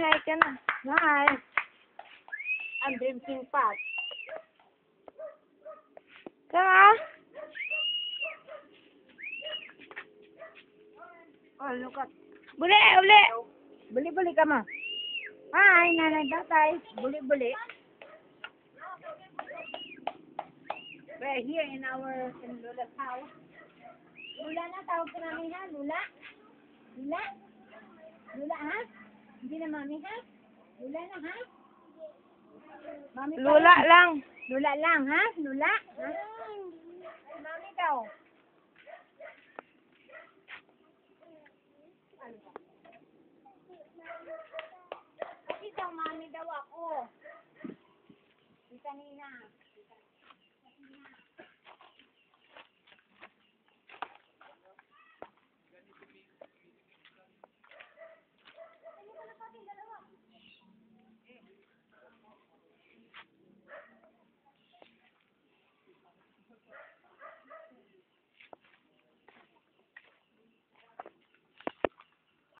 Hi ka na. Hi. I'm drinking pot. Ka? Oh, look at. Buli, uli. Buli-buli ka mo. Hi, nanay, tatay. Buli-buli. We're here in Lula's house. Lula na, tawag ka namin ha? Lula? Lula? Lula ha? Hindi na mami ha? Lula na ha? Mami pa Lula rin. lang. Lula lang ha? Lula? Ha? Mami daw. Kasi daw mami daw ako. Di kanina.